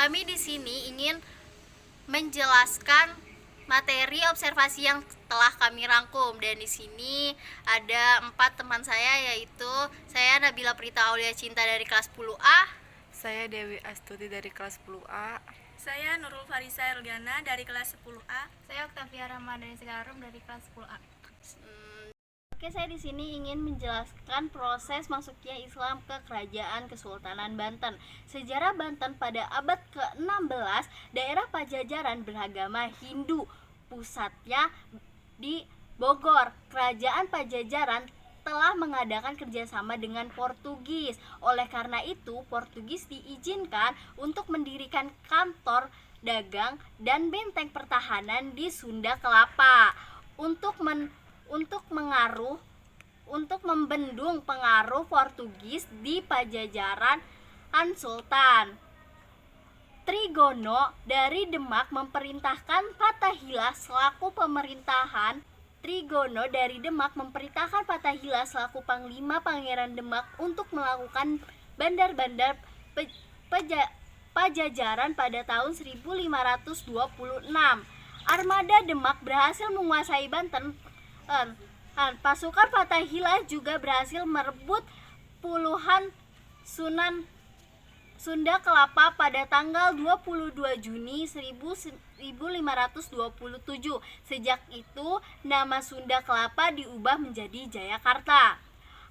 Kami di sini ingin menjelaskan materi observasi yang telah kami rangkum, dan di sini ada 4 teman saya, yaitu saya Nabila Prita Aulia Cinta dari kelas 10A, Saya Dewi Astuti dari kelas 10A. Saya Nurul Farisa Elgiana dari kelas 10A. Saya Oktavia Ramadhani Segarum dari kelas 10A. Oke, saya di sini ingin menjelaskan proses masuknya Islam ke Kerajaan Kesultanan Banten. Sejarah Banten pada abad ke-16, daerah Pajajaran beragama Hindu, pusatnya di Bogor. Kerajaan Pajajaran telah mengadakan kerjasama dengan Portugis. Oleh karena itu, Portugis diizinkan untuk mendirikan kantor dagang dan benteng pertahanan di Sunda Kelapa untuk membendung pengaruh Portugis di Pajajaran Sultan Trigono dari Demak memerintahkan Fatahillah selaku panglima Pangeran Demak untuk melakukan bandar-bandar Pajajaran pada tahun 1526. Armada Demak berhasil menguasai Banten. Pasukan Fatahillah juga berhasil merebut puluhan Sunda Kelapa pada tanggal 22 Juni 1527. Sejak itu, nama Sunda Kelapa diubah menjadi Jayakarta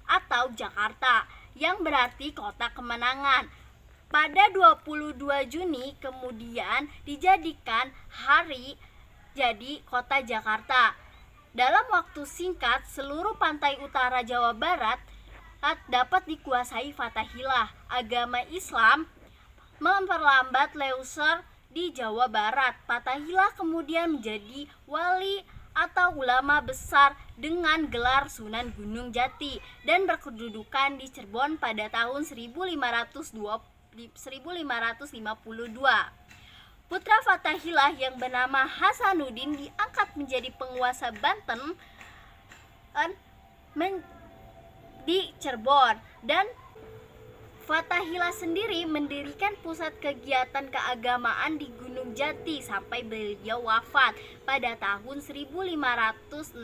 atau Jakarta, yang berarti kota kemenangan. Pada 22 Juni kemudian dijadikan hari jadi kota Jakarta. Dalam waktu singkat, seluruh pantai utara Jawa Barat dapat dikuasai Fatahillah. Agama Islam memperlambat Leuser di Jawa Barat. Fatahillah kemudian menjadi wali atau ulama besar dengan gelar Sunan Gunung Jati dan berkedudukan di Cirebon pada tahun 1552. Putra Fatahillah yang bernama Hasanuddin diangkat menjadi penguasa Banten di Cirebon, dan Fatahillah sendiri mendirikan pusat kegiatan keagamaan di Gunung Jati sampai beliau wafat pada tahun 1568.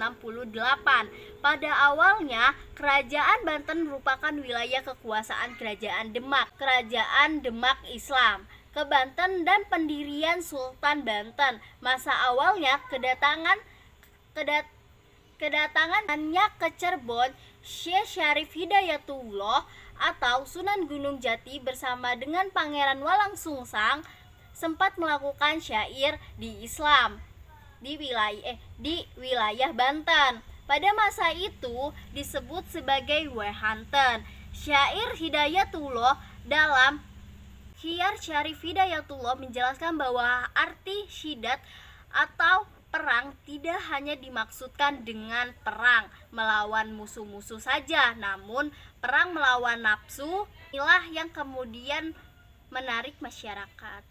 Pada awalnya, Kerajaan Banten merupakan wilayah kekuasaan Kerajaan Demak Islam ke Banten dan pendirian Sultan Banten. Masa awalnya kedatangannya ke Cirebon, Syekh Syarif Hidayatullah atau Sunan Gunung Jati bersama dengan Pangeran Walang Sungsang sempat melakukan syair di Islam di wilayah Banten. Pada masa itu disebut sebagai Wehanten. Syair Hidayatullah dalam Syekh Syarif Hidayatullah menjelaskan bahwa arti syidat atau perang tidak hanya dimaksudkan dengan perang melawan musuh-musuh saja, namun perang melawan nafsu inilah yang kemudian menarik masyarakat.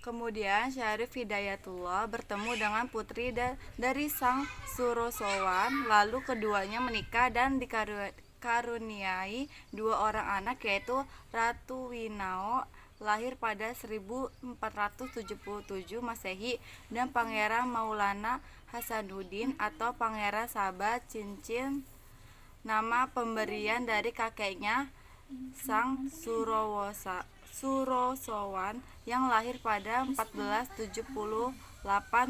Kemudian Syarif Hidayatullah bertemu dengan putri dari Sang Surosowan, lalu keduanya menikah dan dikaruniai 2 orang anak, yaitu Ratu Winao lahir pada 1477 Masehi dan Pangeran Maulana Hasanuddin atau Pangeran Sabah Cincin. Nama pemberian dari kakeknya Sang Surosowan yang lahir pada 1478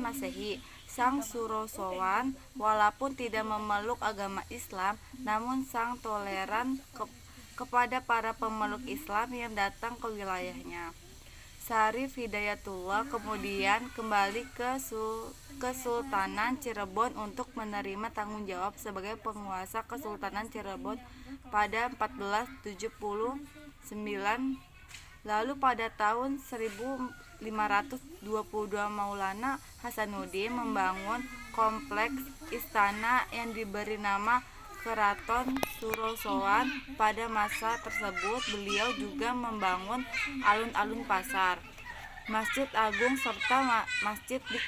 Masehi. Sang Surosowan walaupun tidak memeluk agama Islam, namun sang toleran kepada para pemeluk Islam yang datang ke wilayahnya. Syarif Hidayatullah kemudian kembali ke Kesultanan Cirebon untuk menerima tanggung jawab sebagai penguasa Kesultanan Cirebon pada 1479. Lalu pada tahun 1522 Maulana Hasanuddin membangun kompleks istana yang diberi nama Keraton Surosowan. Pada masa tersebut beliau juga membangun alun-alun pasar, Masjid Agung serta masjid di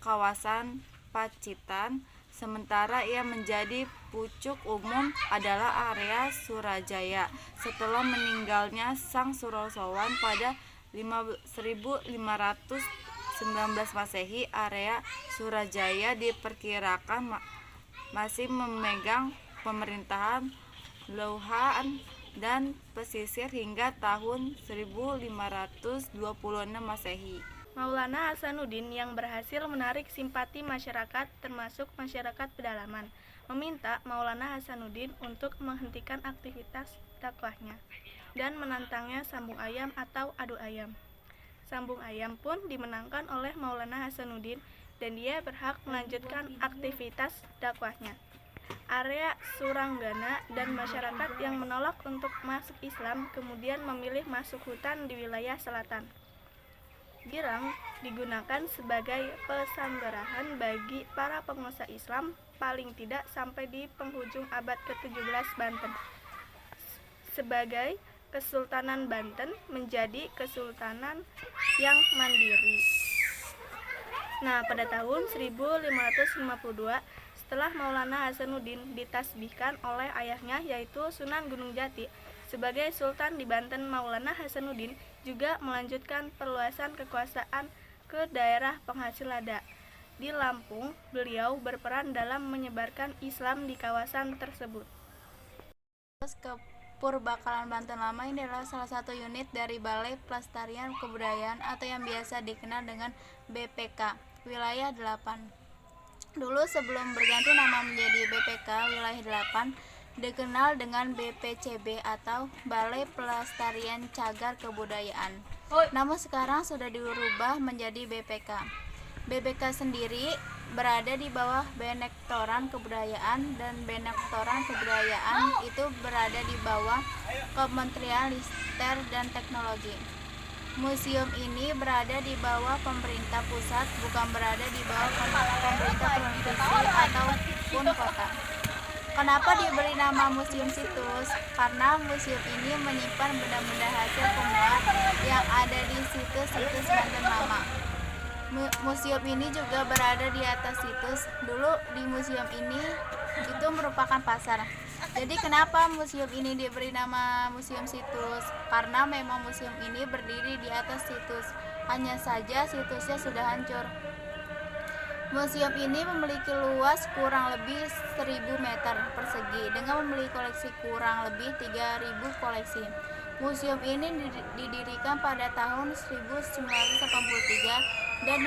kawasan Pacitan. Sementara yang menjadi pucuk umum adalah area Surajaya. Setelah meninggalnya Sang Surosowan pada 1519 Masehi, area Surajaya diperkirakan masih memegang pemerintahan Louhan dan pesisir hingga tahun 1526 Masehi. Maulana Hasanuddin yang berhasil menarik simpati masyarakat termasuk masyarakat pedalaman meminta Maulana Hasanuddin untuk menghentikan aktivitas dakwahnya dan menantangnya sambung ayam atau adu ayam. Sambung ayam pun dimenangkan oleh Maulana Hasanuddin dan dia berhak melanjutkan aktivitas dakwahnya. Area Suranggana dan masyarakat yang menolak untuk masuk Islam kemudian memilih masuk hutan di wilayah selatan. Girang digunakan sebagai pesanggarahan bagi para penguasa Islam paling tidak sampai di penghujung abad ke-17 Banten. Sebagai Kesultanan Banten menjadi kesultanan yang mandiri. Nah, pada tahun 1552 setelah Maulana Hasanuddin ditasbihkan oleh ayahnya yaitu Sunan Gunung Jati sebagai Sultan di Banten, Maulana Hasanuddin juga melanjutkan perluasan kekuasaan ke daerah penghasil lada. Di Lampung, beliau berperan dalam menyebarkan Islam di kawasan tersebut. Purbakalan Banten Lama ini adalah salah satu unit dari Balai Pelestarian Kebudayaan atau yang biasa dikenal dengan BPK, Wilayah 8. Dulu sebelum berganti nama menjadi BPK Wilayah 8, dikenal dengan BPCB atau Balai Pelestarian Cagar Kebudayaan. Namun sekarang sudah dirubah menjadi BPK. BPK sendiri berada di bawah Benektoran Kebudayaan dan Benektoran Kebudayaan itu berada di bawah Kementerian Ristek dan Teknologi. Museum ini berada di bawah pemerintah pusat, bukan berada di bawah pemerintah provinsi ataupun kota. Kenapa diberi nama Museum Situs? Karena museum ini menyimpan benda-benda hasil temuan yang ada di situs-situs Banten Lama. Museum ini juga berada di atas situs. Dulu di museum ini itu merupakan pasar. Jadi kenapa museum ini diberi nama Museum Situs? Karena memang museum ini berdiri di atas situs. Hanya saja situsnya sudah hancur. Museum ini memiliki luas kurang lebih 1000 meter persegi dengan memiliki koleksi kurang lebih 3000 koleksi. Museum ini didirikan pada tahun 1983 dan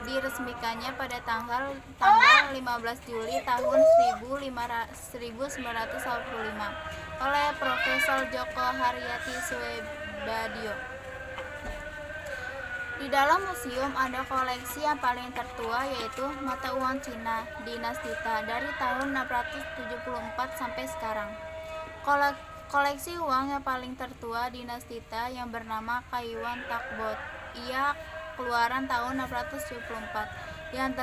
diresmikannya pada tanggal 15 Juli tahun 1945 oleh Profesor Djoko Haryati Soebadio. Di dalam museum ada koleksi yang paling tertua yaitu mata uang Cina Dinastita dari tahun 674 sampai sekarang. Koleksi uang yang paling tertua Dinastita yang bernama Kaiwan Takbot. Ia keluaran tahun 674. Yang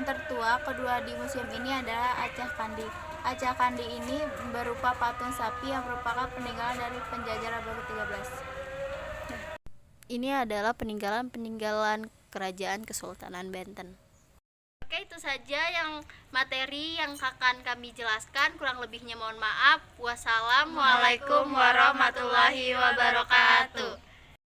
tertua kedua di museum ini adalah Aceh Kandi. Aceh Kandi ini berupa patung sapi yang merupakan peninggalan dari penjajah abad ke-13. Ini adalah peninggalan kerajaan Kesultanan Banten. Oke, itu saja yang materi yang akan kami jelaskan. Kurang lebihnya mohon maaf. Wassalamualaikum warahmatullahi wabarakatuh.